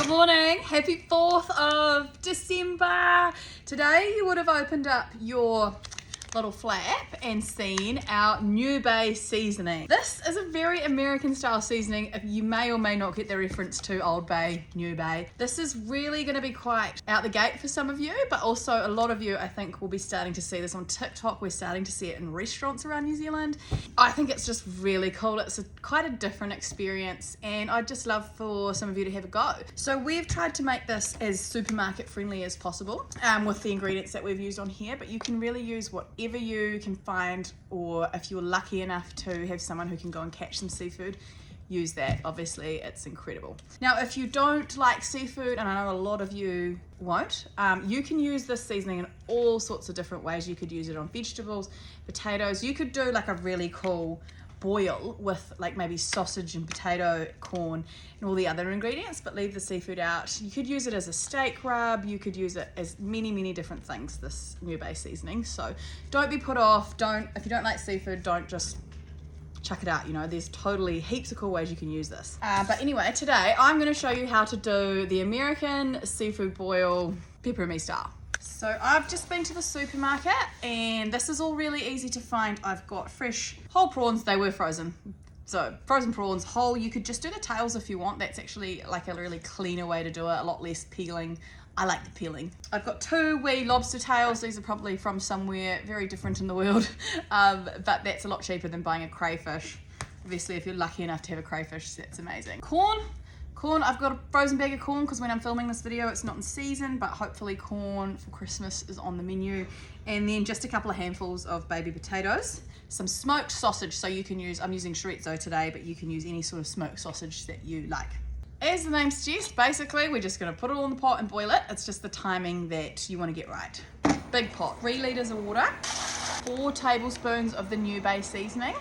Good morning, happy 4th of December. Today you would have opened up your little flap and seen our New Bay seasoning. This is a very American style seasoning. If you may or may not get the reference to Old Bay, New Bay. This is really going to be quite out the gate for some of you, but also a lot of you I think will be starting to see this on TikTok. We're starting to see it in restaurants around New Zealand. I think it's just really cool. It's quite a different experience and I'd just love for some of you to have a go. So we've tried to make this as supermarket friendly as possible with the ingredients that we've used on here, but you can really use whatever you can find, or if you're lucky enough to have someone who can go and catch some seafood, use that. Obviously it's incredible. Now if you don't like seafood, and I know a lot of you won't, you can use this seasoning in all sorts of different ways. You could use it on vegetables, potatoes. You could do like a really cool boil with like maybe sausage and potato, corn and all the other ingredients, but leave the seafood out. You could use it as a steak rub. You could use it as many different things, this New Bay seasoning. So don't be put off. If you don't like seafood, don't just chuck it out. You know, there's totally heaps of cool ways you can use this. But anyway, today I'm going to show you how to do the American seafood boil pepperoni style. So I've just been to the supermarket and this is all really easy to find. I've got fresh whole prawns. They were frozen. So frozen prawns whole. You could just do the tails if you want. That's actually like a really cleaner way to do it, a lot less peeling. I like the peeling. I've got 2 wee lobster tails. These are probably from somewhere very different in the world, but that's a lot cheaper than buying a crayfish. Obviously if you're lucky enough to have a crayfish, that's amazing. Corn, I've got a frozen bag of corn because when I'm filming this video it's not in season, but hopefully corn for Christmas is on the menu. And then just a couple of handfuls of baby potatoes. Some smoked sausage, so you can use, I'm using chorizo today, but you can use any sort of smoked sausage that you like. As the name suggests, basically we're just going to put it all in the pot and boil it. It's just the timing that you want to get right. Big pot, 3 litres of water, 4 tablespoons of the New Bay seasoning.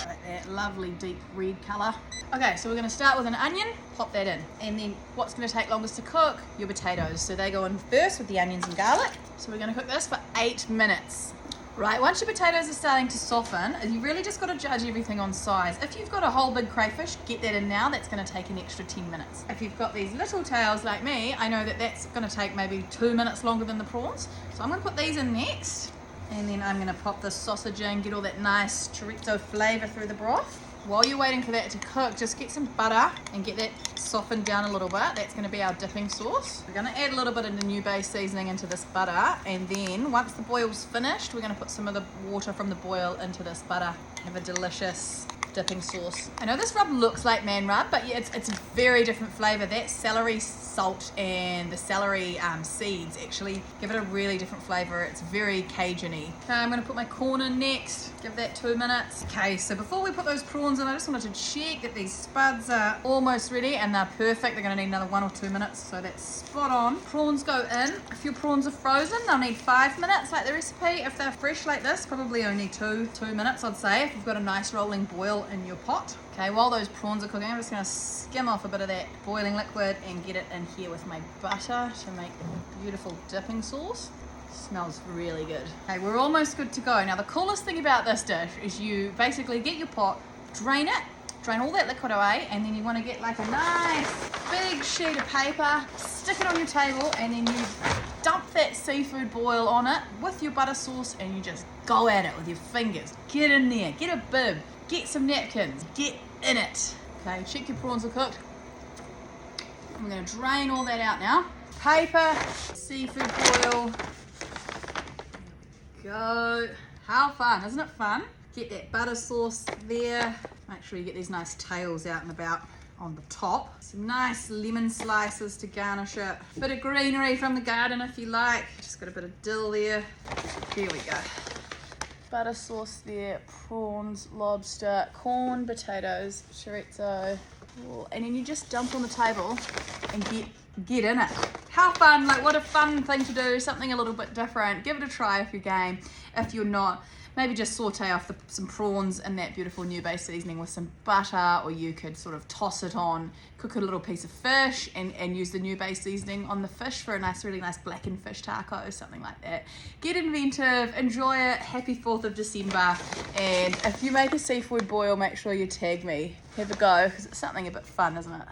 Like that lovely deep red colour. Okay, so we're going to start with an onion, pop that in. And then what's going to take longest to cook? Your potatoes. So they go in first with the onions and garlic. So we're going to cook this for 8 minutes. Right, once your potatoes are starting to soften, you really just got to judge everything on size. If you've got a whole big crayfish, get that in now. That's going to take an extra 10 minutes. If you've got these little tails like me, I know that that's going to take maybe 2 minutes longer than the prawns. So I'm going to put these in next. And then I'm going to pop this sausage in, get all that nice chorizo flavour through the broth. While you're waiting for that to cook, just get some butter and get that softened down a little bit. That's going to be our dipping sauce. We're going to add a little bit of the New Bay seasoning into this butter, and then once the boil's finished, we're going to put some of the water from the boil into this butter. Have a delicious dipping sauce. I know this rub looks like man rub, but yeah, it's a very different flavour. That celery salt and the celery seeds actually give it a really different flavour. It's very Cajun-y. Okay, I'm going to put my corn in next. Give that 2 minutes. Okay, so before we put those prawns in, I just wanted to check that these spuds are almost ready and they're perfect. They're going to need another 1 or 2 minutes, so that's spot on. Prawns go in. If your prawns are frozen, they'll need 5 minutes like the recipe. If they're fresh like this, probably only 2 minutes, I'd say, if you've got a nice rolling boil in your pot. Okay, while those prawns are cooking, I'm just going to skim off a bit of that boiling liquid and get it in here with my butter to make a beautiful dipping sauce. Smells really good. Okay, we're almost good to go. Now the coolest thing about this dish is you basically get your pot, drain all that liquid away, and then you want to get like a nice big sheet of paper, stick it on your table, and then you dump that seafood boil on it with your butter sauce and you just go at it with your fingers. Get in there, get a bib, get some napkins, get in it. Okay, check your prawns are cooked. I'm going to drain all that out now. Paper, seafood boil. Go. How fun, isn't it fun? Get that butter sauce there. Make sure you get these nice tails out and about on the top. Some nice lemon slices to garnish it. Bit of greenery from the garden if you like. Just got a bit of dill there. Here we go. Butter sauce there, prawns, lobster, corn, potatoes, chorizo. And then you just dump on the table and get in it. How fun, like what a fun thing to do, something a little bit different. Give it a try if you're game. If you're not, maybe just saute off some prawns in that beautiful New Bay seasoning with some butter, or you could sort of toss it on, cook a little piece of fish and use the New Bay seasoning on the fish for a really nice blackened fish taco, something like that. Get inventive, enjoy it. Happy 4th of December. And if you make a seafood boil, make sure you tag me. Have a go, because it's something a bit fun, isn't it?